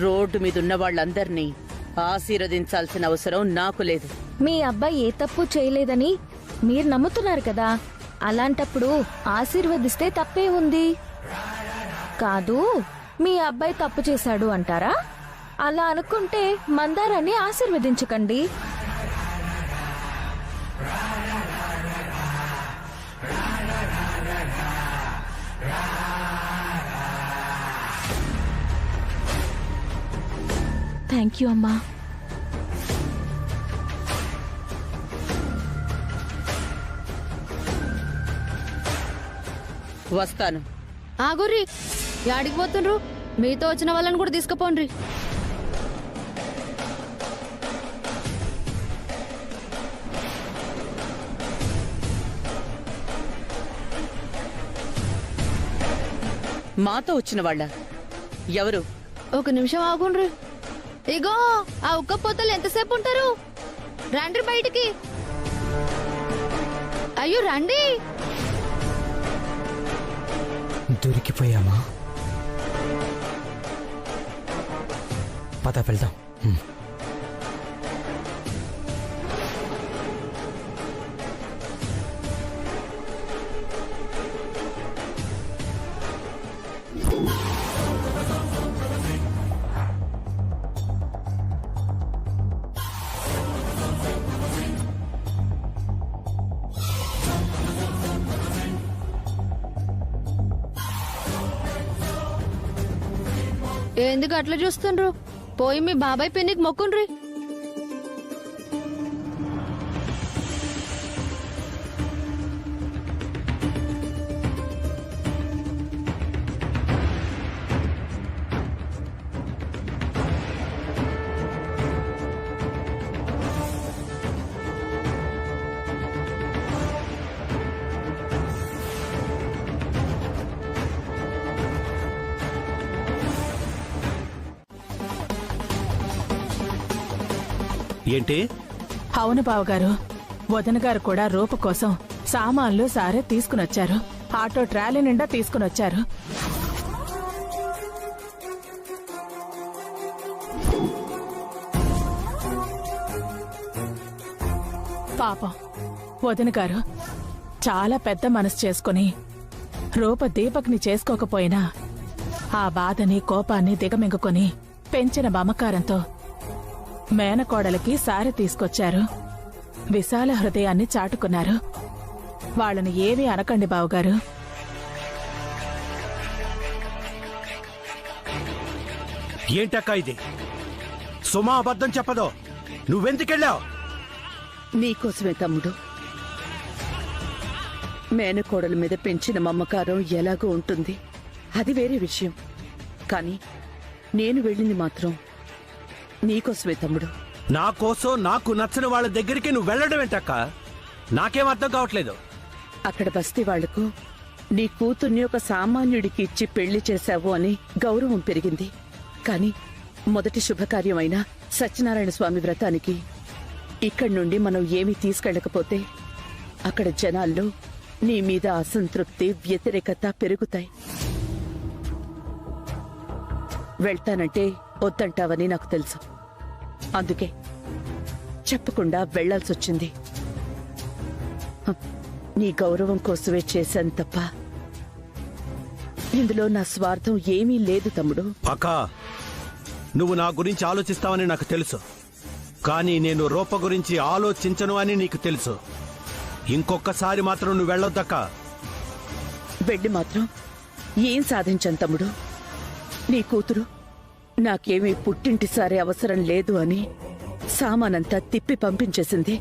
Road మీదున్న వాళ్ళందర్నీ ఆశీర్వదించాల్సిన అవసరం నాకు లేదు. మీ అబ్బాయి ఏ తప్పు చేయలేదని మీరు నమ్ముతున్నారు కదా, అలాంటప్పుడు ఆశీర్వదిస్తే తప్పే ఉంది. కాదు, మీ అబ్బాయి తప్పు చేశాడు అంటారా? అలా అనుకుంటే మందారాన్ని ఆశీర్వదించకండి. థ్యాంక్ యూ అమ్మా. వస్తాను. ఆగుర్రి, యాడికి పోతుండ్రు? మీతో వచ్చిన వాళ్ళని కూడా తీసుకుపోండ్రి. మాతో వచ్చిన వాళ్ళ ఎవరు? ఒక నిమిషం ఆగుండ్రి. ఇగో ఆ ఉక్క పోతలు ఎంతసేపు ఉంటారు? రండి బయటికి. అయ్యో రండి. దొరికిపోయామా? పద వెళ్దాం. ఎందుకు అట్లా చూస్తుండ్రు? పోయి మీ బాబాయ్ పిన్నికి మొక్కుండ్రి. ఏంటి? అవును బావగారు, వదిన గారు కూడా రూప కోసం సామాన్లు సారే తీసుకునొచ్చారు. ఆటో ట్రాలీ నిండా తీసుకునొచ్చారు. పాపం వదిన గారు చాలా పెద్ద మనసు చేసుకుని రూప దీపక్ని చేసుకోకపోయినా ఆ బాధని కోపాన్ని దిగమింగుకొని పెంచిన మమకారంతో మేనకోడలికి సారి తీసుకొచ్చారు. విశాల హృదయాన్ని చాటుకున్నారు. వాళ్ళని ఏమీ అనకండి బావుగారు. ఏంటక్కా ఇది? సుమా అబద్ధం చెప్పదో. నువ్వెందుకెళ్ళావు? నీకోసమే తమ్ముడు. మేనకోడల మీద పెంచిన మమ్మకారం ఎలాగో ఉంటుంది, అది వేరే విషయం. కానీ నేను వెళ్ళింది మాత్రం నీకోసమే తమ్ముడు. నా కోసం నాకు నచ్చిన వాళ్ళ దగ్గరికి నువ్వు వెళ్ళడం ఏంటక్క? నాకేం అర్థం కావట్లేదు. అక్కడ బస్తీ వాళ్లకు నీ కూతుర్ని ఒక సామాన్యుడికి ఇచ్చి పెళ్లి చేశావు అని గౌరవం పెరిగింది. కాని మొదటి శుభకార్యమైన సత్యనారాయణ స్వామి వ్రతానికి ఇక్కడి నుండి మనం ఏమీ తీసుకెళ్లకపోతే అక్కడ జనాల్లో నీ మీద అసంతృప్తి, వ్యతిరేకత పెరుగుతాయి. వెళ్తానంటే వద్దంటావని నాకు తెలుసు. అందుకే చెప్పకుండా వెళ్లాల్సొచ్చింది. నీ గౌరవం కోసమే చేశాను తప్ప ఇందులో నా స్వార్థం ఏమీ లేదు తమ్ముడు. అక్క, నువ్వు నా గురించి ఆలోచిస్తావని నాకు తెలుసు. కానీ నేను రూప గురించి ఆలోచించను అని నీకు తెలుసు. ఇంకొకసారి మాత్రం నువ్వు వెళ్ళొద్దక్క. వెళ్ళి మాత్రం ఏం సాధించాను తమ్ముడు? నీ కూతురు నాకేమీ పుట్టింటి సారే అవసరం లేదు అని సామానంతా తిప్పి పంపించేసింది.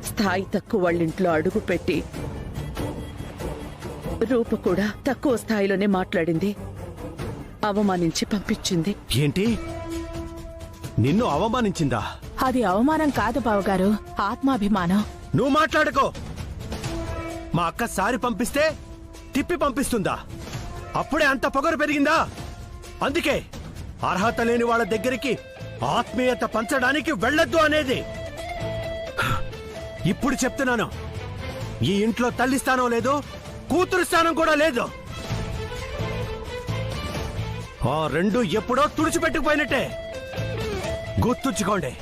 స్థాయి తక్కువ వాళ్ళింట్లో అడుగు పెట్టి రూప కూడా తక్కువ స్థాయిలోనే మాట్లాడింది, అవమానించి పంపించింది. ఏంటి? నిన్ను అవమానించిందా? అది అవమానం కాదు బావగారు, ఆత్మాభిమానం. నువ్వు మాట్లాడుకో. మా అక్క సారి పంపిస్తే తిప్పి పంపిస్తుందా? అప్పుడే అంత పొగరు పెరిగిందా? అందుకే అర్హత లేని వాళ్ళ దగ్గరికి ఆత్మీయత పంచడానికి వెళ్ళొద్దు అనేది. ఇప్పుడు చెప్తున్నాను, ఈ ఇంట్లో తల్లి స్థానం లేదు, కూతురు స్థానం కూడా లేదు. ఆ రెండు ఎప్పుడో తుడిచిపెట్టుకుపోయినట్టే గుర్తుంచుకోండి.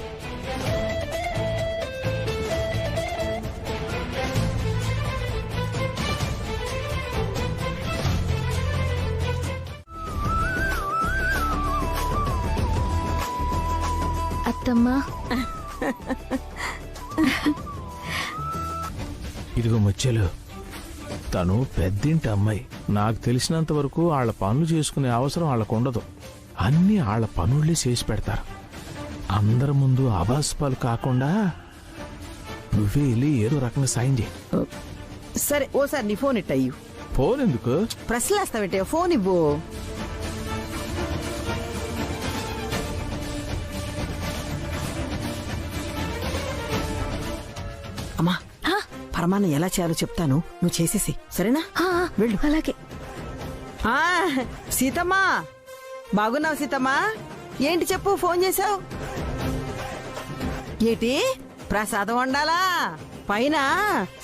అత్తమ్మా, ఇదిగో ముచ్చెలు, తను పెద్దింటి అమ్మాయి. నాకు తెలిసినంత వరకు వాళ్ళ పనులు చేసుకునే అవసరం వాళ్ళకు ఉండదు. అన్నీ వాళ్ళ పనుళ్ళే చేసి పెడతారు. అందరి ముందు అబాస్పాలు కాకుండా నువ్వే వెళ్ళి ఏదో రకంగా సాయం చేయి. సరే ఓసారి నీ ఫోన్ ఇట్టయ్యు. ఫోన్ ఎందుకు? ప్రశ్నలేస్తావేంటే ఫోన్ ఇవ్వు. అమ్మా, పరమాన్నం ఎలా చేయాలో చెప్తాను, నువ్వు చేసేసి సరేనా? వెళ్ళు. అలాగే. ఆ, సీతమ్మా, బాగున్నావు సీతమ్మా? ఏంటి చెప్పు, ఫోన్ చేశావు? ఏటి ప్రసాదం వండాలా? పైన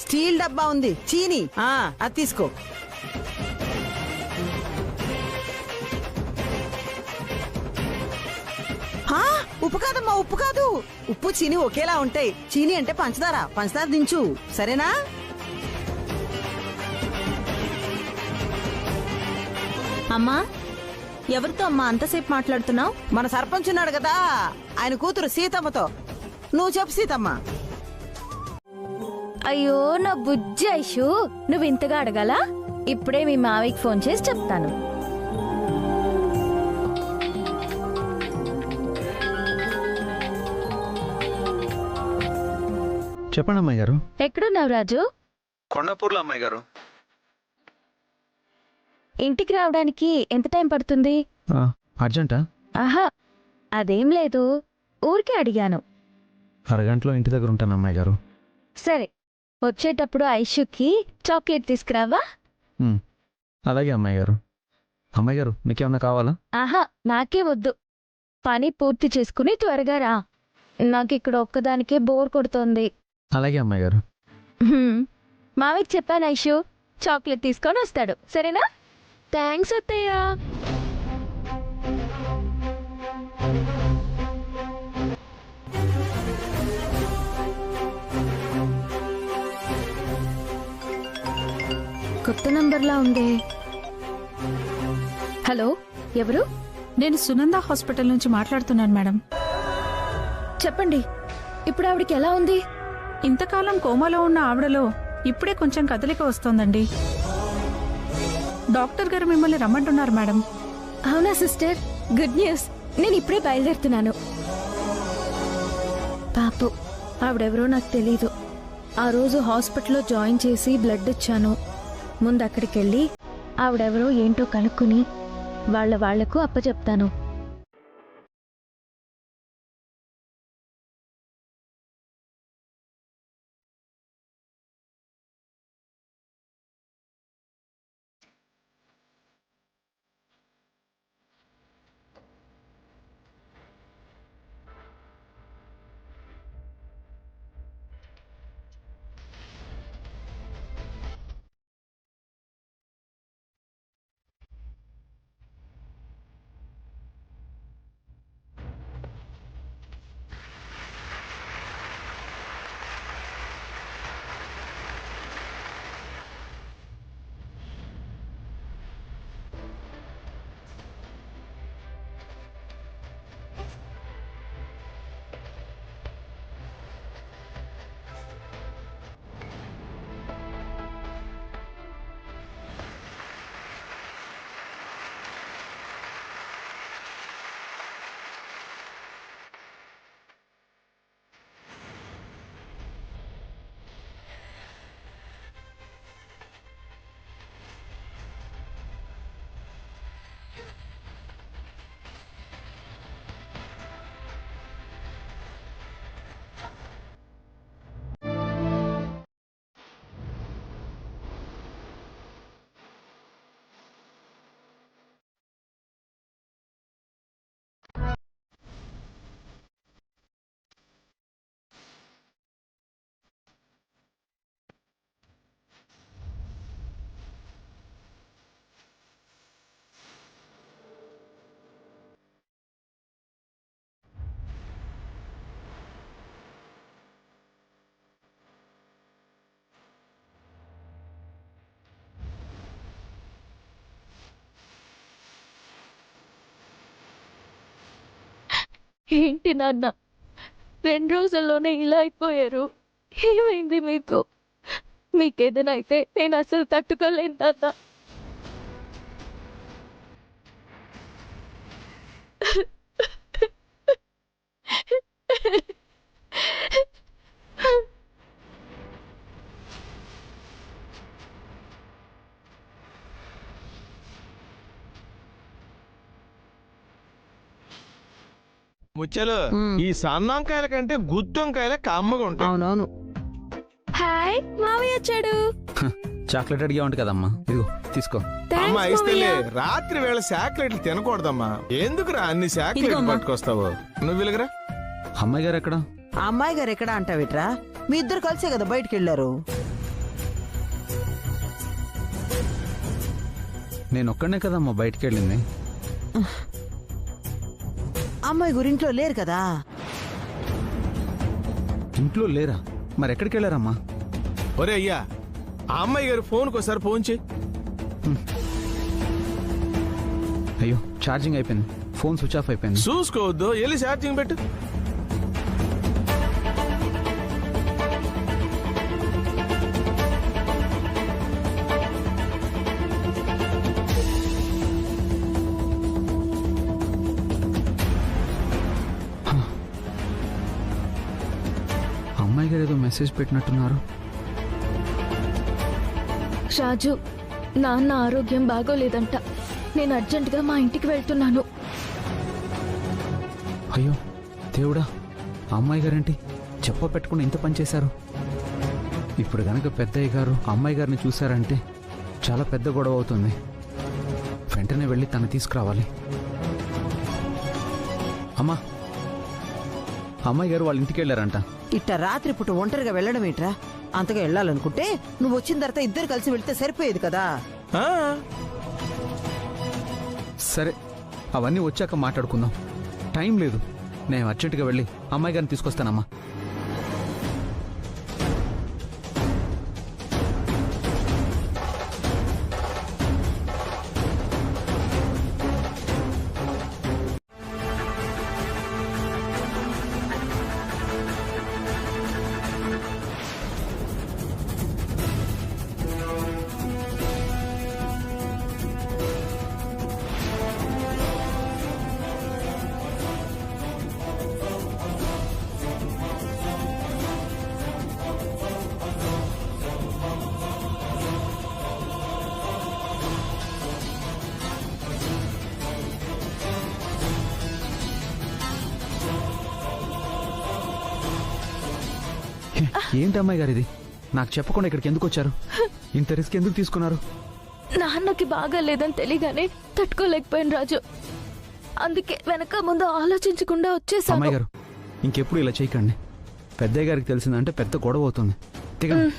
స్టీల్ డబ్బా ఉంది, చీని, అది తీసుకో. ఉప్పు కాదమ్మా, ఉప్పు కాదు. ఉప్పు చీని ఒకేలా ఉంటాయి. చీని అంటే పంచదార, పంచదార దించు సరేనా? అమ్మా, ఎవరితో అమ్మా అంతసేపు మాట్లాడుతున్నావు? మన సర్పంచ్ ఉన్నాడు కదా, ఆయన కూతురు సీతమ్మతో. నువ్వు చెప్పు సీతమ్మ. అయ్యో నా బుజ్జి ఐషు, నువ్వు ఇంతగా అడగాలా? ఇప్పుడే మీ మావికి ఫోన్ చేసి చెప్తాను. చెప్పండి అమ్మాయి గారు. ఎక్కడున్నావు రాజు? కొండాపూర్లో అమ్మాయి గారు. ఇంటికి రావడానికి ఎంత టైం పడుతుంది? అర్జెంటా? ఆహా, అదేం లేదు, ఊరికే అడిగాను. అరగంటలో ఇంటి దగ్గర ఉంటాను అమ్మాయి గారు. సరే, వచ్చేటప్పుడు ఐషుకి చాక్లెట్ తీసుకురావా? అలాగే అమ్మాయి గారు. అమ్మాయి గారు, మీకేమన్నా కావాలా? ఆహా, నాకే వద్దు. పని పూర్తి చేసుకుని త్వరగా రా. నాకు ఇక్కడ ఒక్కదానికే బోర్ కొడుతోంది. అలాగే అమ్మాయి గారు. మావికి చెప్పాను ఐషు చాక్లెట్ తీసుకొని వస్తాడు, సరేనా? థ్యాంక్స్ అత్తయ్య. కొత్త నంబర్లా ఉంది. హలో, ఎవరు? నేను సునంద హాస్పిటల్ నుంచి మాట్లాడుతున్నాను మేడం. చెప్పండి, ఇప్పుడు ఆవిడకి ఎలా ఉంది? ఇంతకాలం కోమాలో ఉన్న ఆవిడలో ఇప్పుడే కొంచెం కదలిక వస్తోందండి. డాక్టర్ గారు మిమ్మల్ని రమ్మంటున్నారు మేడం. అవునా సిస్టర్, గుడ్ న్యూస్. నేను ఇప్పుడే బయలుదేరుతున్నాను. పాపు, ఆవిడెవరో నాకు తెలీదు. ఆ రోజు హాస్పిటల్లో జాయిన్ చేసి బ్లడ్ ఇచ్చాను. ముందు అక్కడికి వెళ్ళి ఆవిడెవరో ఏంటో కనుక్కుని వాళ్లకు అప్పచెప్తాను. ఏంటి నాన్న 2 రోజుల్లోనే ఇలా అయిపోయారు? ఏమైంది మీకు? మీకేదైనా అయితే నేను అసలు తట్టుకోలేను నాన్న. ముచ్చలు ఈ సన్నంకాయల కంటే గుత్తొంకాయల కమ్మగా ఉంటాయి. అవునవును. హాయ్ మావయ్య వచ్చాడు. చాక్లెట్ అడిగా ఉంటుంది కదమ్మా, ఇదిగో తీసుకో. అమ్మా ఇస్తలే, రాత్రి వేళ చాక్లెట్లు తినకూడదమ్మా. ఎందుకురా అన్ని చాక్లెట్లు పట్టుకొస్తావు? నువ్వు వెలుగురా. అమ్మాయి గారు ఎక్కడ? ఆ అమ్మాయి గారు ఎక్కడ అంటావిట్రా? మీ ఇద్దరు కలిసే కదా బయటికి వెళ్ళారు. నేను ఒక్కడనే కదమ్మా బయటికి వెళ్ళింది. అమ్మాయి గురింట్లో లేరు కదా. ఇంట్లో లేరా? మరి ఎక్కడికి వెళ్ళారమ్మా? ఒరే అయ్యా, ఆ అమ్మాయి గారు ఫోన్కి ఒకసారి ఫోన్ చేయి. అయ్యో ఛార్జింగ్ అయిపోయింది, ఫోన్ స్విచ్ ఆఫ్ అయిపోయింది. చూసుకోవద్దు, వెళ్ళి ఛార్జింగ్ పెట్టు. అమ్మాయి గారు ఏదో మెసేజ్ పెట్టినట్టున్నారు. రాజు, నాన్న ఆరోగ్యం బాగోలేదంట. నేను అర్జెంటుగా మా ఇంటికి వెళ్తున్నాను. అయ్యో దేవుడా, అమ్మాయి గారేంటి చెప్ప పెట్టకుండా ఇంత పని చేశారు? ఇప్పుడు గనక పెద్దయ్య గారు అమ్మాయి గారిని చూశారంటే చాలా పెద్ద గొడవ అవుతుంది. వెంటనే వెళ్ళి తను తీసుకురావాలి. అమ్మా, అమ్మాయి గారు వాళ్ళ ఇంటికి వెళ్ళారంట. ఇట్ట రాత్రి పూట ఒంటరిగా వెళ్ళడం ఏంట్రా? అంతగా వెళ్ళాలనుకుంటే నువ్వు వచ్చిన తర్వాత ఇద్దరు కలిసి వెళ్తే సరిపోయేది కదా. సరే, అవన్నీ వచ్చాక మాట్లాడుకుందాం, టైం లేదు. నేను అర్జెంటుగా వెళ్ళి అమ్మాయి గారిని తీసుకొస్తానమ్మా. ఏంటి అమ్మాయి గారు ఇది? నాకు చెప్పకుండా ఇక్కడికి ఎందుకు వచ్చారు? ఇంత రిస్క్ ఎందుకు తీసుకున్నారు? నాన్నకి బాగా లేదని తెలియగానే తట్టుకోలేకపోయాను రాజు. అందుకే వెనక ముందు ఆలోచించకుండా వచ్చేసాను. అమ్మాయి గారు, ఇంకెప్పుడు ఇలా చేయకండి. పెద్దయ్య గారికి తెలిసిందంటే పెద్ద గొడవ అవుతుంది. దిగండి.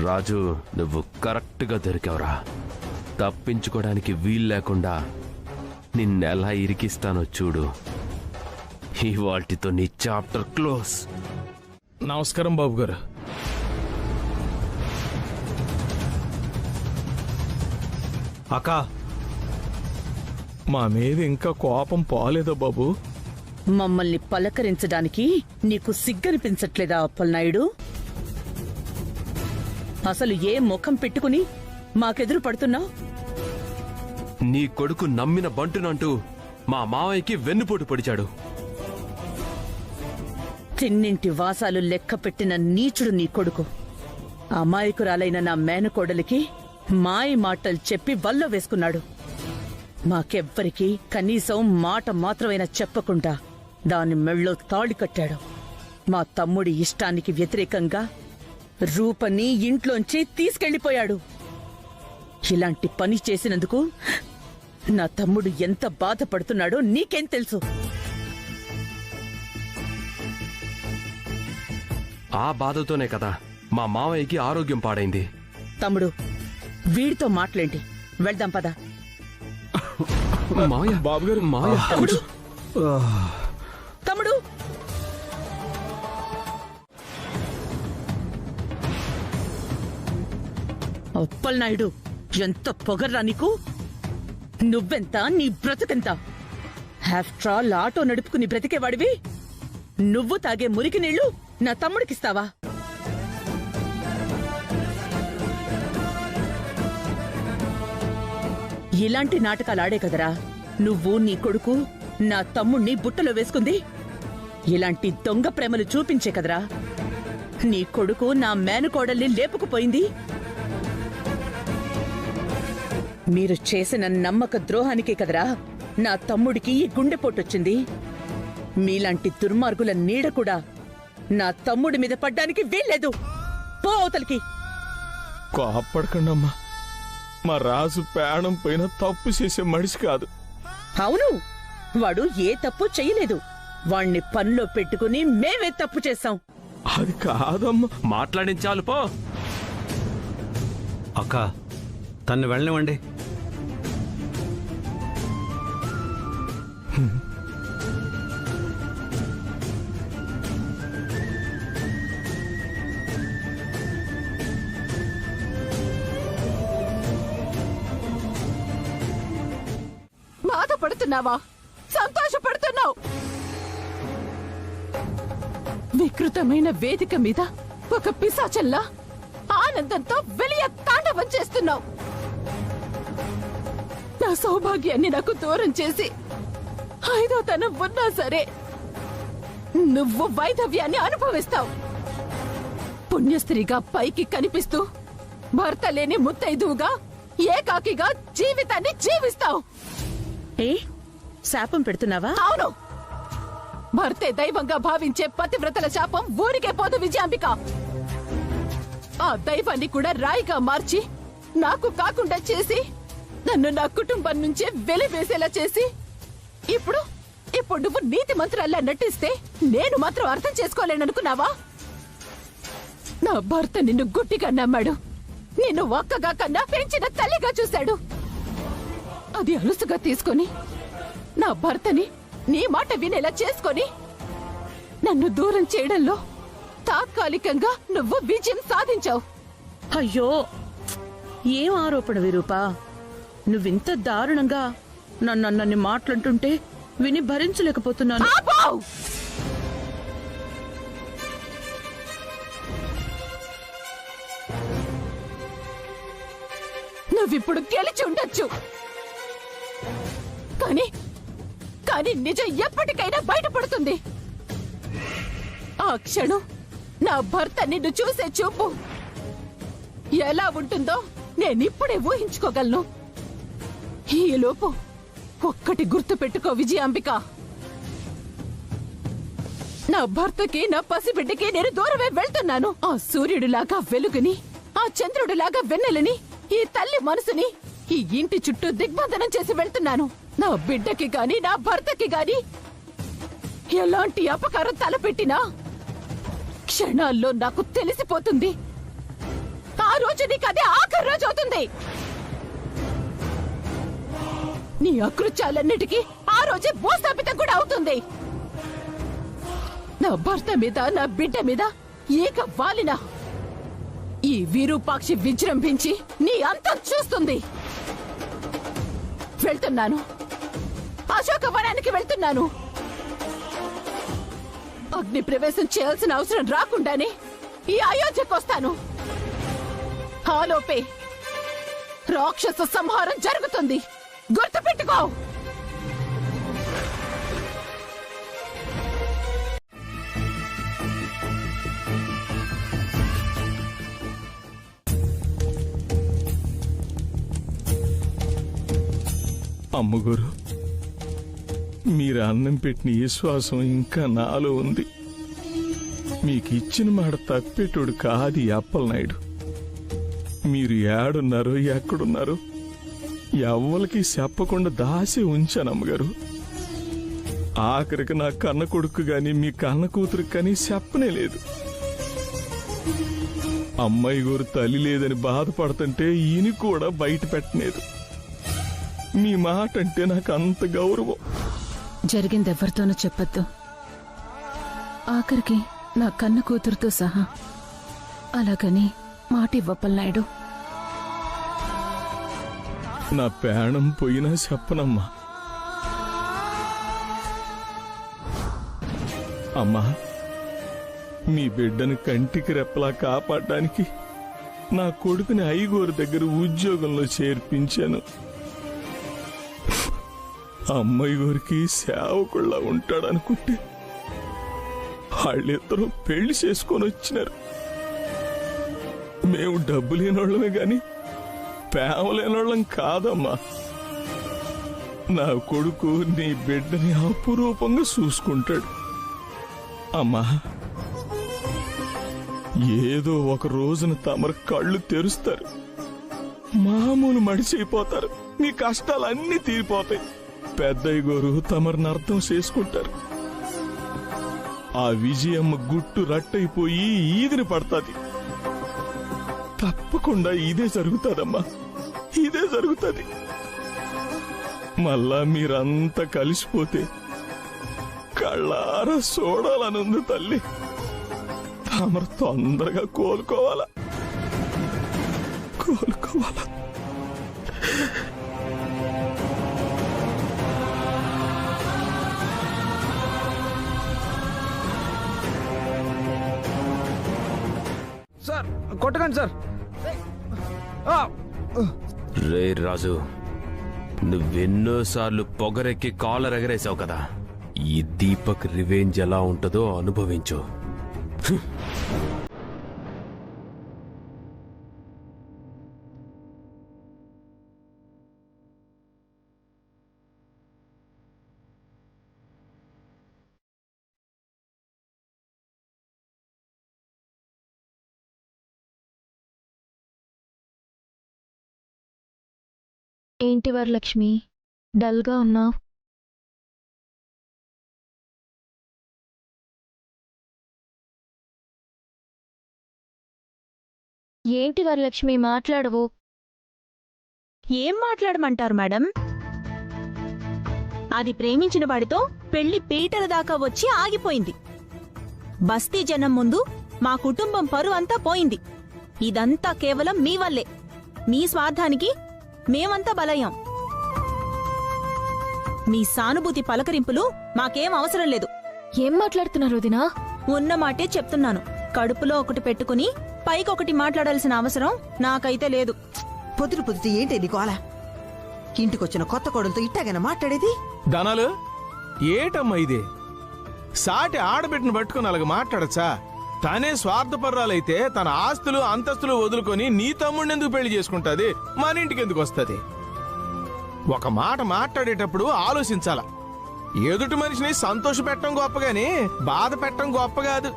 రాజు, నువ్వు కరెక్ట్గా దొరికావురా. తప్పించుకోవడానికి వీలు లేకుండా నిన్నెలా ఇరికిస్తానో చూడు. ఇవాల్టితో నీ చాప్టర్ క్లోజ్. నమస్కారం బాబు గారు. అక్క, మా మీద ఇంకా కోపం పోలేదా బాబు? మమ్మల్ని పలకరించడానికి నీకు సిగ్గనిపించట్లేదా అప్పలనాయుడు? అసలు ఏ ముఖం పెట్టుకుని మాకెదురు పడుతున్నావు? నీ కొడుకు నమ్మిన బంటునంటూ మా మావయ్యకి వెన్నుపోటు పొడిచాడు. తిన్నింటి వాసాలు లెక్క పెట్టిన నీచుడు నీ కొడుకు. అమాయకురాలైన నా మేనకోడలికి మాయ మాటలు చెప్పి వల్ల వేసుకున్నాడు. మాకెవ్వరికీ కనీసం మాట మాత్రమైనా చెప్పకుండా దాని మెళ్ళో తాళి కట్టాడు. మా తమ్ముడి ఇష్టానికి వ్యతిరేకంగా రూపని ఇంట్లోంచి తీసుకెళ్లిపోయాడు. ఇలాంటి పని చేసినందుకు నా తమ్ముడు ఎంత బాధపడుతున్నాడో నీకేం తెలుసు? ఆ బాధతోనే కదా మా మావయ్యకి ఆరోగ్యం పాడైంది. తమ్ముడు, వీడితో మాట్లాడి వెళ్దాం పదా. మావయ్య, బాబు గారు, మావయ్య, తమ్ముడు అప్పలనాయుడు, ఎంత పొగర్రా నీకు? నువ్వెంత, నీ బ్రతుకెంత? ఆఫ్టర్ ఆల్ ఆటో నడుపుకుని బ్రతికేవాడివి నువ్వు తాగే మురికి నీళ్లు నా తమ్ముడికిస్తావా? ఇలాంటి నాటకాలాడే కదరా నువ్వు, నీ కొడుకు నా తమ్ముణ్ణి బుట్టలో వేసుకుంది. ఇలాంటి దొంగ ప్రేమలు చూపించే కదరా నీ కొడుకు నా మేనకోడల్ని లేపుకుపోయింది. మీరు చేసిన నమ్మక ద్రోహానికే కదరా నా తమ్ముడికి ఈ గుండెపోటొచ్చింది. మీలాంటి దుర్మార్గుల నీడ కూడా నా తమ్ముడి మీద పడ్డానికి వీల్లేదు. పో అవతలికి. కోప్పడకండి అమ్మా, మా రాజు ప్రాణం పైన తప్పు చేసే మనిషి కాదు. అవును, వాడు ఏ తప్పు చెయ్యలేదు. వాణ్ణి పనిలో పెట్టుకుని మేమే తప్పు చేశాం. అది కాదమ్మా. మాట్లాడించాలు పో. అక్క, తన్ను వెళ్ళనివ్వండి. బాధపడుతున్నావా? సంతోషపడుతున్నావు? వికృతమైన వేదిక మీద ఒక పిశాచల్లా ఆనందంతో వెలియ తాండవం చేస్తున్నావు. నా సౌభాగ్యాన్ని నాకు దూరం చేసి ఐదో తనం ఉన్నా సరే నువ్వు వైధవ్యాన్ని అనుభవిస్తావు. పుణ్యస్త్రీగా పైకి కనిపిస్తూ భర్త లేని ముత్తైదువుగా ఏకాకిగా జీవితాన్ని జీవిస్తావు. ఏ శాపం పెడుతున్నావా? అవును, భర్తే దైవంగా భావించే పతివ్రతల శాపం ఊరికే పోదు విజయాంబిక. ఆ దైవాన్ని కూడా రాయిగా మార్చి నాకు కాకుండా చేసి నన్ను నా కుటుంబం నుంచే వెలివేసేలా చేసి ఇప్పుడు నువ్వు నీతి మంత్రాల్లా నటిస్తే నేను మాత్రం అర్థం చేసుకోలేననుకున్నావా? నా భర్త నిన్ను గుట్టిగా నమ్మాడు. నిన్ను ఒక్కగా కన్నా పెంచిన తల్లిగా చూశాడు. అది అలుసుగా తీసుకొని నా భర్తని నీ మాట వినేలా చేసుకొని నన్ను దూరం చేయడంలో తాత్కాలికంగా నువ్వు విజయం సాధించావు. అయ్యో, ఏం ఆరోపణ విరూపా? నువ్వింత దారుణంగా నన్ను మాట్లాడుతుంటే విని భరించలేకపోతున్నాను. నువ్విప్పుడు గెలిచి ఉండొచ్చు, కానీ నిజం ఎప్పటికైనా బయటపడుతుంది. ఆ క్షణం నా భర్త నిన్ను చూసే చూపు ఎలా ఉంటుందో నేనిప్పుడే ఊహించుకోగలను. ఈలోపు ఒక్కటి గుర్తు పెట్టుకో విజయాంబిక, నా భర్తకి నా పసిబిడ్డకి నేను దూరమే వెళ్తున్నాను. ఆ సూర్యుడిలాగా వెలుగుని, ఆ చంద్రుడిలాగా వెన్నెలని, ఈ తల్లి మనసుని ఈ ఇంటి చుట్టూ దిగ్బంధనం చేసి వెళ్తున్నాను. నా బిడ్డకి గాని నా భర్తకి గాని ఎలాంటి అపకారం తలపెట్టినా క్షణాల్లో నాకు తెలిసిపోతుంది. ఆ రోజు నీకు అదే ఆఖరి రోజు అవుతుంది. నీ అకృత్యాలన్నిటికీ ఆ రోజే భూస్థాపితం కూడా అవుతుంది. నా భర్త మీద, నా బిడ్డ మీద ఏక వాలిన ఈ విరూపాక్షి విజృంభించి నీ అంతం చూస్తుంది. వెళ్తున్నాను, అశోకవనానికి వెళ్తున్నాను. అగ్ని ప్రవేశం చేయాల్సిన అవసరం రాకుండానే ఈ అయోధ్యకు వస్తాను. ఆలోపే రాక్షస సంహారం జరుగుతుంది, గుర్తుపెట్టుకో. అమ్మగారు, మీరు అన్నం పెట్టిన విశ్వాసం ఇంకా నాలో ఉంది. మీకు ఇచ్చిన మాట తప్పేటోడు కాదు అప్పలనాయుడు. మీరు ఏడున్నారో ఎక్కడున్నారో ఎవ్వరికి చెప్పకుండా దాసి ఉంచాను అమ్మగారు. ఆఖరికి నా కన్న కొడుకు గాని మీ కన్న కూతురికి కానీ చెప్పనే లేదు. అమ్మాయి గారు తల్లి లేదని బాధపడుతుంటే ఈయన కూడా బయట పెట్టలేదు. మీ మాట అంటే నాకు అంత గౌరవం. జరిగిందెవ్వరితోనూ చెప్పొద్దు, ఆఖరికి నా కన్న కూతురుతో సహా. అలాగని మాట ఇవ్వప్పలనాయుడు. నా ప్రాణం పోయినా చెప్పనమ్మా. అమ్మా, మీ బిడ్డను కంటికి రెప్పలా కాపాడడానికి నా కొడుకుని ఐగోరు దగ్గర ఉద్యోగంలో చేర్పించాను. అమ్మాయి గారికి సేవకుళ్ళ ఉంటాడనుకుంటే వాళ్ళిద్దరూ పెళ్లి చేసుకొని వచ్చినారు. మేము డబ్బు లేనోళ్ళమే గాని ప్రేమ లేనోళ్ళం కాదమ్మా. నా కొడుకు నీ బిడ్డని అపురూపంగా చూసుకుంటాడు. అమ్మా, ఏదో ఒక రోజున తమరు కళ్ళు తెరుస్తారు, మామూలు మడిచైపోతారు, మీ కష్టాలన్నీ తీరిపోతాయి. పెద్దయ్య గారు తమరిని అర్థం చేసుకుంటారు. ఆ విజయమ్మ గుట్టు రట్టయిపోయి ఈదిని పడతాది. తప్పకుండా ఇదే జరుగుతాదమ్మా, ఇదే జరుగుతుంది. మళ్ళా మీరంతా కలిసిపోతే కళ్ళారా చూడాలనుంది తల్లి. తమరు తొందరగా కోలుకోవాలా. సార్ కొట్టకండి సార్. రే రాజు, నువ్వెన్నోసార్లు పొగరెక్కి కాలర్ ఎగరేసావు కదా. ఈ దీపక్ రివెంజ్ ఎలా ఉంటుందో అనుభవించు. ఏంటి వరలక్ష్మి, డల్గా ఉన్నావు? ఏంటి వరలక్ష్మి మాట్లాడవు? ఏం మాట్లాడమంటారు మేడం? అది ప్రేమించిన వాడితో పెళ్లి పీటల దాకా వచ్చి ఆగిపోయింది. బస్తీ జనం ముందు మా కుటుంబం పరువు అంతా పోయింది. ఇదంతా కేవలం మీ వల్లే. మీ స్వార్థానికి మేమంతా బలయ్యాం. మీ సానుభూతి పలకరింపులు మాకేం అవసరం లేదు. ఏం మాట్లాడుతున్నారు వదినా? ఉన్న మాటే చెప్తున్నాను. కడుపులో ఒకటి పెట్టుకుని పైకొకటి మాట్లాడాల్సిన అవసరం నాకైతే లేదు. పొద్దుటి ఏంటి నీకు అలా? ఇంటికొచ్చిన కొత్త కోడలతో ఇట్టాగైనా మాట్లాడేది? ధనాలు ఏటమ్మా ఇది? సాటి ఆడబిడ్డను పట్టుకుని అలాగ మాట్లాడచ్చా? తనే స్వార్థపర్రాలైతే తన ఆస్తులు అంతస్తులు వదులుకొని నీ తమ్ముడిని ఎందుకు పెళ్లి చేసుకుంటాది? మన ఇంటికి ఎందుకు వస్తుంది? ఒక మాట మాట్లాడేటప్పుడు ఆలోచించాల. ఎదుటి మనిషిని సంతోష పెట్టడం గొప్పగాని బాధ పెట్టడం గొప్ప కాదు.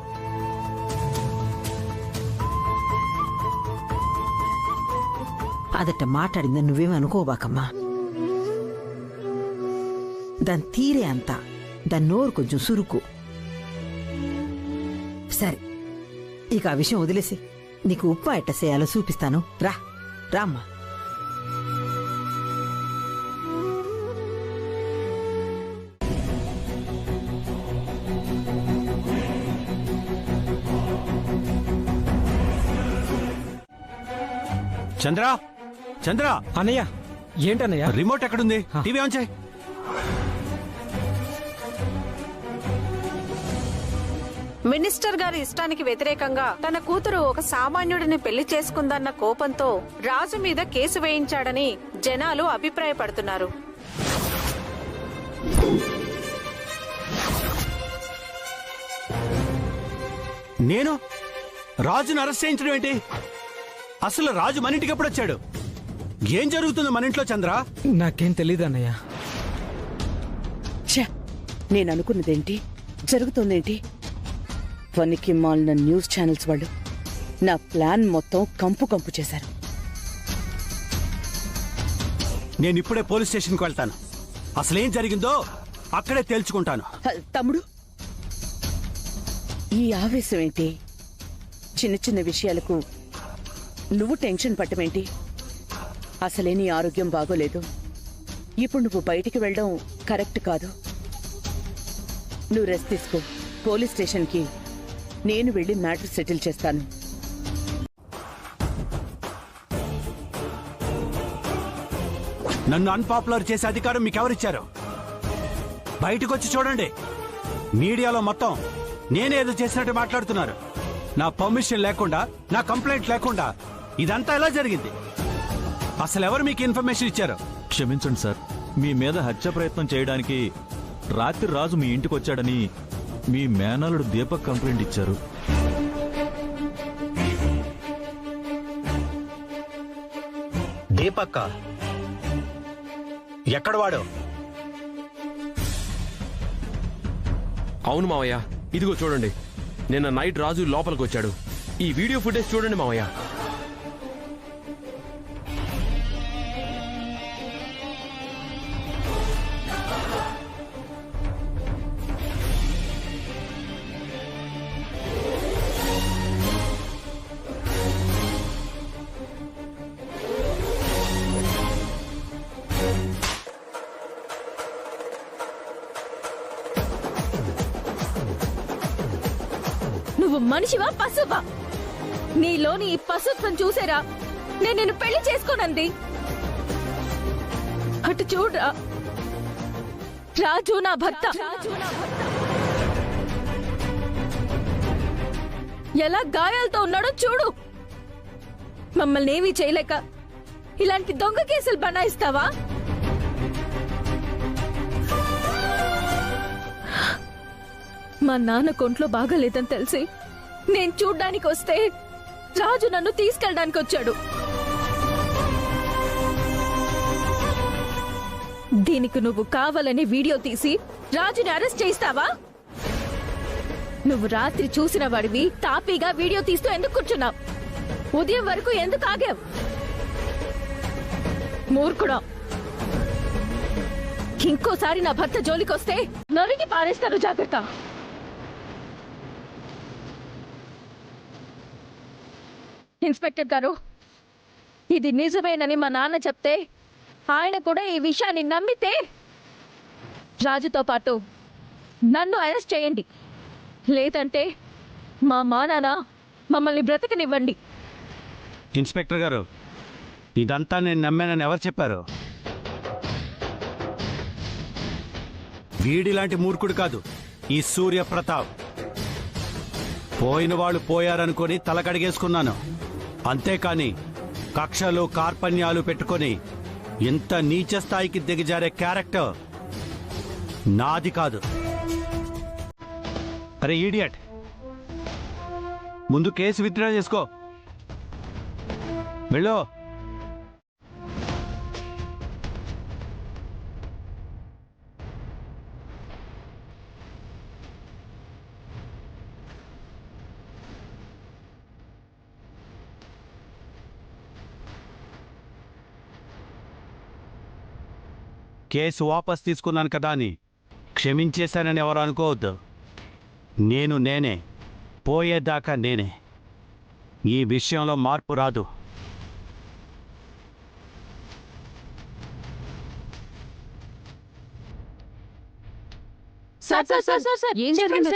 అదట మాట్లాడిందని నువ్వేమీ అనుకోబాకమ్మా. దాని తీరే అంతా, దాని నోరు కొంచెం సురుకు. సరే, ఇక ఆ విషయం వదిలేసి నీకు ఉప్పు ఎట్ట చేయాలో చూపిస్తాను. రామ్మా. చంద్ర, చంద్ర. అన్నయ్య, ఏంటన్నయ్య? రిమోట్ ఎక్కడుంది? టీవీ ఆన్ చేయి. మినిస్టర్ గారి ఇష్టానికి వ్యతిరేకంగా తన కూతురు ఒక సామాన్యుడిని పెళ్లి చేసుకుందన్న కోపంతో రాజు మీద కేసు వేయించాడని జనాలు అభిప్రాయపడుతున్నారు. నేను రాజును అరెస్ట్ చేయించడం ఏంటి? అసలు రాజు మన ఇంటికి ఎప్పుడు వచ్చాడు? ఏం జరుగుతుంది మన ఇంట్లో చంద్ర? నాకేం తెలీదు అన్నయ్య. నేను అనుకున్నదేంటి జరుగుతుందేంటి? వనికి మాలిన న్యూస్ ఛానల్స్ వాళ్ళు నా ప్లాన్ మొత్తం కంపు చేశారు. నేను ఇప్పుడే పోలీస్ స్టేషన్కి వెళ్తాను. అసలేం జరిగిందో అక్కడే తేల్చుకుంటాను. తమ్ముడు, ఈ ఆవేశం ఏంటి? చిన్న చిన్న విషయాలకు నువ్వు టెన్షన్ పట్టమేంటి? అసలే నీ ఆరోగ్యం బాగోలేదు. ఇప్పుడు నువ్వు బయటికి వెళ్ళడం కరెక్ట్ కాదు. నువ్వు రెస్ట్ తీసుకో. పోలీస్ స్టేషన్కి నేను వెళ్ళి మ్యాటర్ సెటిల్ చేస్తాను. నన్ను అన్పాపులర్ చేసే అధికారం మీకెవరిచ్చారు? బయటకు వచ్చి చూడండి. మీడియాలో మొత్తం నేనేదో చేసినట్టు మాట్లాడుతున్నారు. నా పర్మిషన్ లేకుండా, నా కంప్లైంట్ లేకుండా ఇదంతా ఎలా జరిగింది? అసలు ఎవరు మీకు ఇన్ఫర్మేషన్ ఇచ్చారు? క్షమించండి సార్, మీ మీద హత్య ప్రయత్నం చేయడానికి రాత్రి రాజు మీ ఇంటికి వచ్చాడని మీ మేనల్లుడు దీపక్ కంప్లైంట్ ఇచ్చారు. దీపక్క ఎక్కడ వాడు? అవును మావయ్య, ఇదిగో చూడండి. నిన్న నైట్ రాజు లోపలికి వచ్చాడు. ఈ వీడియో ఫుటేజ్ చూడండి మావయ్య. నువ్వు మనిషివా పశువా? నీలోని ఈ పశుత్వం చూసేరా నేను నిన్ను పెళ్లి చేసుకోనంది. అటు చూడరా, రాజు నా భర్త. ఎలా గాయాలతో ఉన్నాడో చూడు. మమ్మల్ని ఏమీ చేయలేక ఇలాంటి దొంగ కేసులు బనాయిస్తావా? మా నాన్న కొంట్లో బాగాలేదని తెలిసి నేను చూడ్డానికి వస్తే రాజు నన్ను తీసుకెళ్ళడానికి వచ్చాడు. దీనికి నువ్వు కావాలని వీడియో తీసి రాజుని అరెస్ట్ చేస్తావా? నువ్వు రాత్రి చూసిన వాడివి తాపీగా వీడియో తీస్తూ ఎందుకు కూర్చున్నావు? ఉదయం వరకు ఎందుకు ఆగావు? మూర్ఖుడా, ఇంకోసారి నా భర్త జోలికొస్తే నరికి పారేస్తాను, జాగ్రత్త. ఇన్స్పెక్టర్ గారు, ఇది నిజమేనని మా నాన్న చెప్తే ఆయన కూడా ఈ విషయాన్ని నమ్మితే రాజుతో పాటు నన్ను అరెస్ట్ చేయండి. లేదంటే మా నాన్న మమ్మల్ని బ్రతకనివ్వండి. ఇన్స్పెక్టర్ గారు, ఇదంతా నేను నమ్మానని ఎవరు చెప్పారు? వీడిలాంటి మూర్ఖుడు కాదు ఈ సూర్యప్రతాప్. పోయిన వాళ్ళు పోయారనుకొని తలకడిగేసుకున్నాను. అంతేకాని కక్షలు కార్పణ్యాలు పెట్టుకొని ఇంత నీచ స్థాయికి దిగజారే క్యారెక్టర్ నాది కాదు. అరే ఈడియట్, ముందు కేసు విత్డ్రా చేసుకో. వెళ్ళు. కేసు వాపస్ తీసుకున్నాను కదా అని క్షమించేశానని ఎవరు అనుకోవద్దు. నేనే, పోయేదాకా నేనే. ఈ విషయంలో మార్పు రాదు.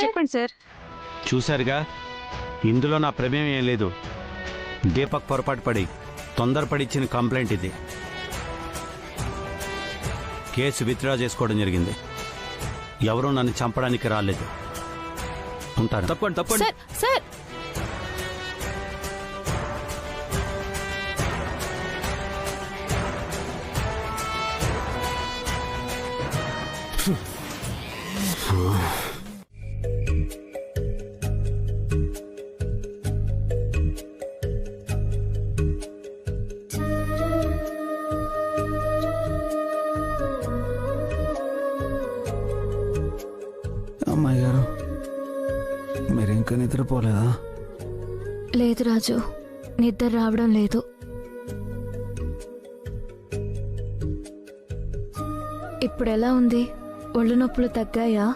చెప్పండి సార్. చూశారుగా, ఇందులో నా ప్రమేయం ఏం లేదు. దీపక్ పొరపాటు పడి తొందరపడిచ్చిన కంప్లైంట్ ఇది. కేసు విత్డ్రా చేసుకోవడం జరిగింది. ఎవరూ నన్ను చంపడానికి రాలేదు. ఉంటాను. తప్పండి. సార్, అమ్మాయి గారు, మీరు ఇంకా నిద్రపోలేదా? లేదు రాజు, నిద్ర రావడం లేదు. ఇప్పుడు ఎలా ఉంది? ఒళ్ళు నొప్పులు తగ్గాయా?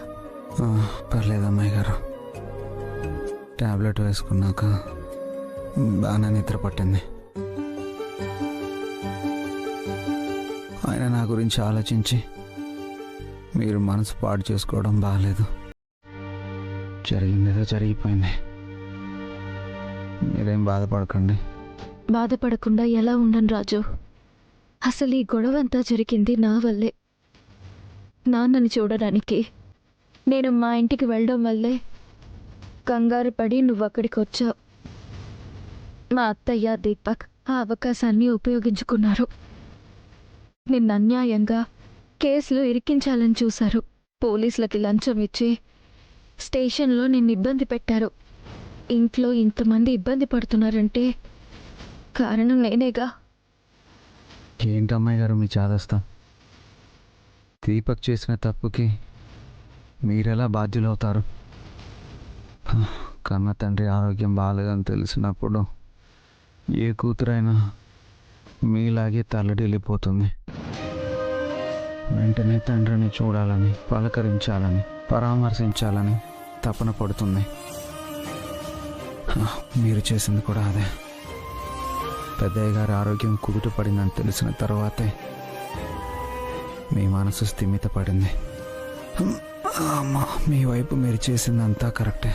పర్లేదు అమ్మాయి గారు, టాబ్లెట్ వేసుకున్నాక బాగానే నిద్ర పట్టింది. ఆయన నా గురించి ఆలోచించి మీరు మనసు పాడు చేసుకోవడం బాగాలేదు. జరిగిందేదో జరిగిపోయింది. మీరేం బాధపడకండి. బాధపడకుండా ఎలా ఉండను రాజు? అసలు ఈ గొడవంతా జరిగింది నా వల్లే. నాన్నని చూడడానికి నేను మా ఇంటికి వెళ్ళడం వల్లే కంగారు పడి నువ్వు అక్కడికి వచ్చావు. మా అత్తయ్య దీపక్ ఆ అవకాశాన్ని ఉపయోగించుకున్నారు. నిన్న అన్యాయంగా కేసులో ఇరికించాలని చూశారు. పోలీసులకి లంచం ఇచ్చి స్టేషన్లో నిన్ను ఇబ్బంది పెట్టారు. ఇంట్లో ఇంతమంది ఇబ్బంది పడుతున్నారంటే కారణం నేనేగా. ఏంటి అమ్మాయి గారు మీ చాదస్తా? దీపక్ చేసిన తప్పుకి మీరెలా బాధ్యులవుతారు? కన్న తండ్రి ఆరోగ్యం బాగాలేదని తెలిసినప్పుడు ఏ కూతురైనా మీలాగే తల్లడిల్లిపోతుంది. వెంటనే తండ్రిని చూడాలని, పలకరించాలని, పరామర్శించాలని తపన పడుతుంది. మీరు చేసింది కూడా అదే. పెద్దయ్య గారి ఆరోగ్యం కుదుట పడిందని తెలిసిన తర్వాతే మీ మనసు స్థిమితపడింది. అమ్మా, మీ వైపు మీరు చేసిందంతా కరెక్టే.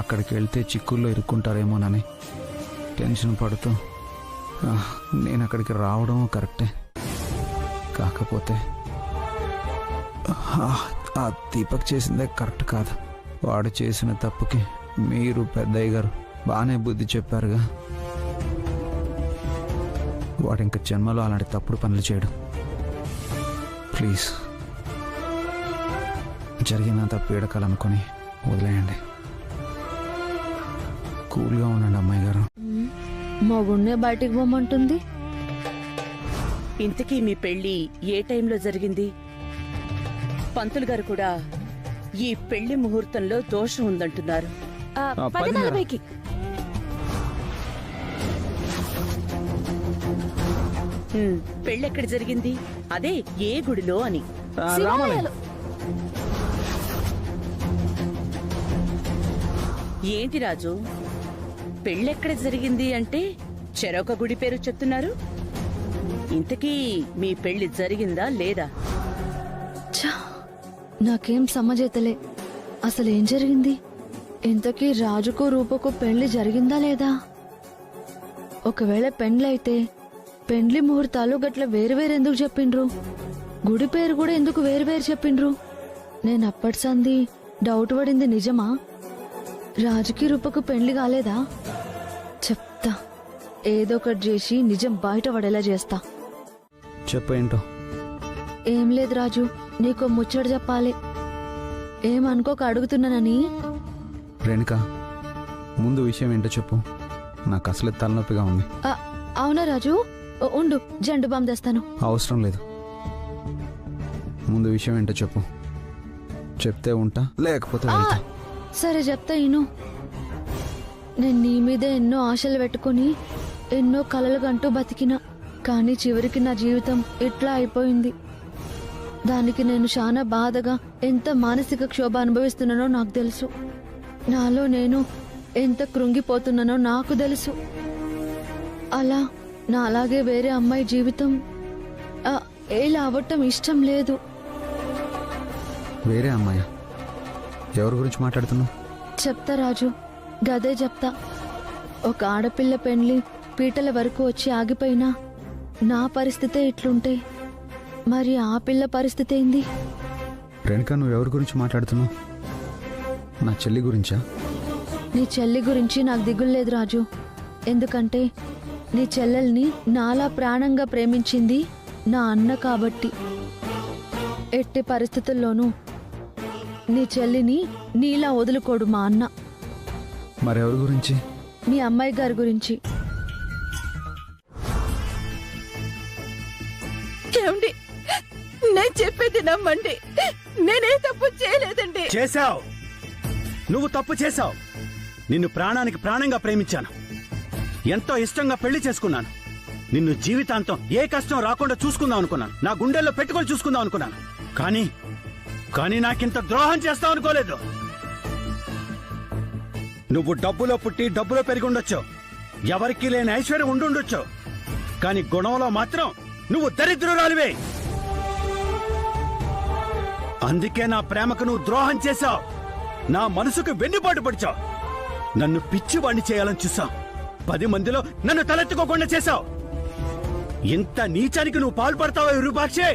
అక్కడికి వెళ్తే చిక్కుల్లో ఇరుక్కుంటారేమోనని టెన్షన్ పడుతూ నేను అక్కడికి రావడం కరెక్టే. కాకపోతే ఆ దీపక్ చేసిందే కరెక్ట్ కాదు. వాడు చేసిన తప్పుకి మీరు పెద్దయ్య గారు బాగానే బుద్ధి చెప్పారుగా. వాడు ఇంక జన్మలో అలాంటి తప్పుడు పనులు చేయడు. ప్లీజ్ జరిగినంత పీడకాలనుకొని వదిలేయండి. కూల్గా ఉండండి అమ్మాయి గారు. మా గుండె బయటికి పోమంటుంది. ఇంతకీ మీ పెళ్లి ఏ టైంలో జరిగింది? పంతులు గారు కూడా ఈ పెళ్లి ముహూర్తంలో దోషం ఉందంటున్నారు. 10:40కి. పెళ్ళెక్కడ జరిగింది? అదే ఏ గుడిలో అని. ఏంటి రాజు, పెళ్ళెక్కడ జరిగింది అంటే చెరొక గుడి పేరు చెప్తున్నారు. ఇంతకీ మీ పెళ్లి జరిగిందా లేదా? నాకేం సమజైతలే. అసలేం జరిగింది? ఇంతకీ రాజుకు రూపకు పెళ్లి జరిగిందా లేదా? ఒకవేళ పెండ్లైతే పెండ్లి ముహూర్తాలు గట్ల వేరువేరెందుకు చెప్పిండ్రు? గుడి పేరు కూడా ఎందుకు వేరువేరు చెప్పిండ్రు? నేను అప్పటి సంది డౌట్ పడింది నిజమా? రాజుకి రూపకు పెళ్లి కాలేదా? చెప్తా, ఏదో ఒకటి చేసి నిజం బయట పడేలా చేస్తా. చెప్పేంటో. ఏం లేదు రాజు, నీకో ముచ్చట చెప్పాలి. ఏమనుకోక అడుగుతున్నానని. రేణుక, ముందు విషయం ఏంటో చెప్పు. నాకు అసలు తలనొప్పిగా ఉంది. అవునా రాజు, ఉండు జండు బామ్ తెస్తాను. అవసరం లేదు, ముందు విషయం ఏంటో చెప్పు. చెప్తే ఉంటా, లేకపోతే వెళ్తా. సరే చెప్తా ఇను. నేను నీ మీద ఎన్నో ఆశలు పెట్టుకుని ఎన్నో కలలు కంటూ బతికినా, కానీ చివరికి నా జీవితం ఇట్లా అయిపోయింది. దానికి నేను చాలా బాధగా ఎంత మానసిక క్షోభ అనుభవిస్తున్నానో నాకు తెలుసు. నాలో నేను ఎంత కృంగిపోతున్నానో నాకు తెలుసు. అలా నా అలాగే వేరే అమ్మాయి జీవితం ఇలా అవ్వటం ఇష్టం లేదు. వేరే అమ్మాయి? ఎవరి గురించి మాట్లాడుతున్నావు? చెప్తా రాజు, గదే చెప్తా. ఒక ఆడపిల్ల పెళ్లి పీటల వరకు వచ్చి ఆగిపోయినా నా పరిస్థితే ఇట్లుంటే మరి ఆ పిల్ల పరిస్థితి ఏంది? రేణుక, నువ్వు ఎవరి గురించి మాట్లాడుతున్నావు? నా చెల్లి గురించా? నీ చెల్లి గురించి నాకు దిగులు లేదు రాజు. ఎందుకంటే నీ చెల్లెల్ని నాలా ప్రాణంగా ప్రేమించింది నా అన్న కాబట్టి. ఎట్టి పరిస్థితుల్లోనూ నీ చెల్లిని నీలా వదులుకోడు మా అన్న. మరెవరి గురించి? మీ అమ్మాయి గారి గురించి. ఏమండి, నేను చెప్పేది నమ్మండి. నేనే తప్పు చేయలేదండి. చేశావు, నువ్వు తప్పు చేశావు. నిన్ను ప్రాణానికి ప్రాణంగా ప్రేమించాను, ఎంతో ఇష్టంగా పెళ్లి చేసుకున్నాను. నిన్ను జీవితాంతం ఏ కష్టం రాకుండా చూసుకుందాం అనుకున్నాను. నా గుండెల్లో పెట్టుకొని చూసుకుందాం అనుకున్నాను. కానీ నాకింత ద్రోహం చేస్తావు అనుకోలేదు. నువ్వు డబ్బులో పుట్టి డబ్బులో పెరిగి ఉండొచ్చు, ఎవరికీ లేని ఐశ్వర్యం ఉండుండొచ్చు, కానీ గుణంలో మాత్రం నువ్వు దరిద్రురాలివే. అందుకే నా ప్రేమకు నువ్వు ద్రోహం చేశావు. నా మనసుకు వెన్నుబాటు పడిచావు. నన్ను పిచ్చివాణ్ణి చేయాలని చూసావు. 10 మందిలో నన్ను తలెత్తుకోకుండా చేశావు. ఇంత నీచానికి నువ్వు పాల్పడతావా విరూపాక్షి?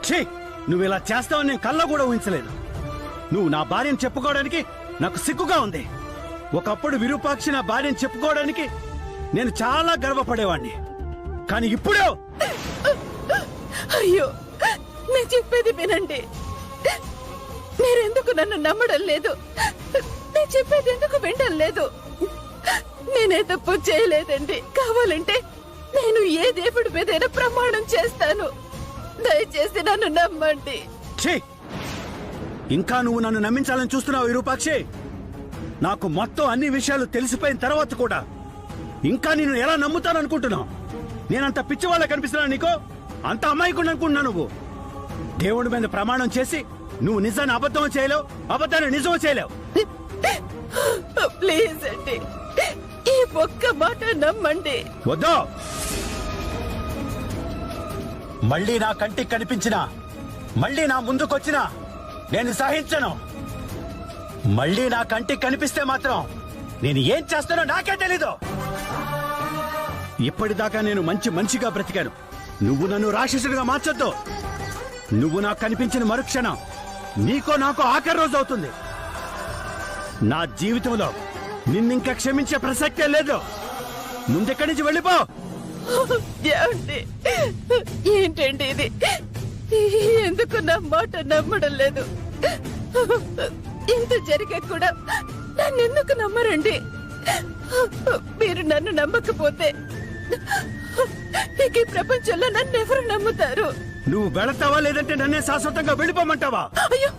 ఛీ, నువ్వు ఇలా చేస్తావని నేను కళ్ళ కూడా ఊహించలేదు. నువ్వు నా భార్యను చెప్పుకోవడానికి నాకు సిగ్గుగా ఉంది. ఒకప్పుడు విరూపాక్షి నా భార్యను చెప్పుకోవడానికి నేను చాలా గర్వపడేవాణ్ణి. కానీ ఇప్పుడు అయ్యో, నేను చెప్పేది వినండి. మీరెందుకు నన్ను నమ్మడం లేదు? నేను చెప్పేది ఎందుకు వినడం లేదు? నేనే తప్పు చేయలేదండి. కావాలంటే నేను ఏ దేవుడి మీదైనా ప్రమాణం చేస్తాను. దయచేసి నన్ను నమ్మండి. ఛీ, ఇంకా నువ్వు నన్ను నమ్మించాలని చూస్తున్నావు విరూపాక్షి? నాకు మొత్తం అన్ని విషయాలు తెలిసిపోయిన తర్వాత కూడా ఇంకా నేను ఎలా నమ్ముతాననుకుంటున్నావు? నేనంత పిచ్చివాళ్ళ కనిపిస్తున్నా నీకు? అంత అమాయకుండా అనుకుంటున్నా నువ్వు? దేవుడి మీద ప్రమాణం చేసి నువ్వు నిజాన్ని అబద్ధం చేయలేవు, అబద్ధాన్ని నిజం చేయలేవు. ప్లీజ్ అండి, ఈ ఒక్క మాట నమ్మండి. వద్దు. మళ్ళీ నా కంటికి కనిపించినా, మళ్ళీ నా ముందుకొచ్చినా నేను సహించను. మళ్ళీ నా కంటికి కనిపిస్తే మాత్రం నేను ఏం చేస్తానో నాకే తెలీదు. ఇప్పటిదాకా నేను మంచి మనిషిగా బ్రతికాను. నువ్వు నన్ను రాక్షసుడిగా మార్చొద్దు. నువ్వు నాకు కనిపించిన మరుక్షణం నీకో నాకో ఆఖరి రోజు అవుతుంది. నా జీవితంలో నిన్నింకా క్షమించే ప్రసక్తే లేదు. ముందెక్కడి నుంచి వెళ్ళిపో. ఏమండి, ఏంటండి ఇది? ఎందుకు నా మాట నమ్మడం లేదు? ఇంత జరిగే కూడా నన్ను ఎందుకు నమ్మరండి? మీరు నన్ను నమ్మకపోతే ఇక ఈ ప్రపంచంలో నన్ను ఎవరు నమ్ముతారు? నువ్వు వెళతావా లేదంటే నన్నే శాశ్వతంగా వెళ్ళిపోమంటావా? అయ్యో,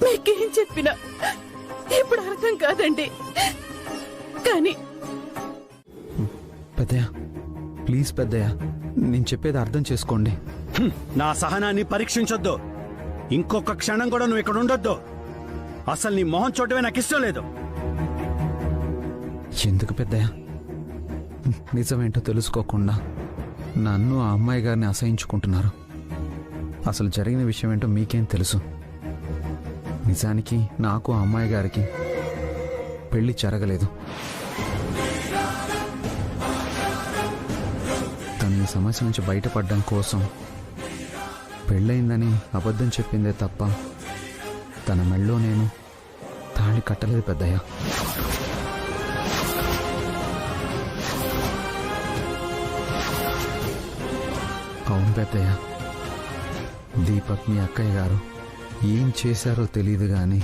మీకేం చెప్పినా ఇప్పుడు అర్థం కాదండి. కానీ పెద్దయ్య, ప్లీజ్ పెద్దయ్య, నేను చెప్పేది అర్థం చేసుకోండి. నా సహనాన్ని పరీక్షించొద్దు. ఇంకొక క్షణం కూడా నువ్వు ఇక్కడ ఉండొద్దు. అసలు నీ మొహం చూడటమే నాకు ఇష్టం లేదు. ఎందుకు పెద్దయ్య? నిజమేంటో తెలుసుకోకుండా నన్ను ఆ అమ్మాయి గారిని అసహించుకుంటున్నారు. అసలు జరిగిన విషయం ఏంటో మీకేం తెలుసు? నిజానికి నాకు ఆ అమ్మాయి గారికి పెళ్లి జరగలేదు. తను ఈ సమస్య నుంచి బయటపడడం కోసం పెళ్ళయిందని అబద్ధం చెప్పిందే తప్ప తన మెళ్ళో నేను తాళి కట్టలేదు పెద్దయ్య. అవును పెద్దయ్య, దీపక్ మీ అక్కయ్య గారు ఏం చేశారో తెలియదు కానీ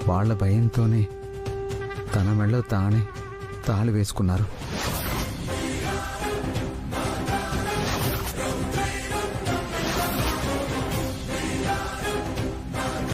వాళ్ళ భయంతోనే తన మెళ్ళో తానే తాళి వేసుకున్నారు.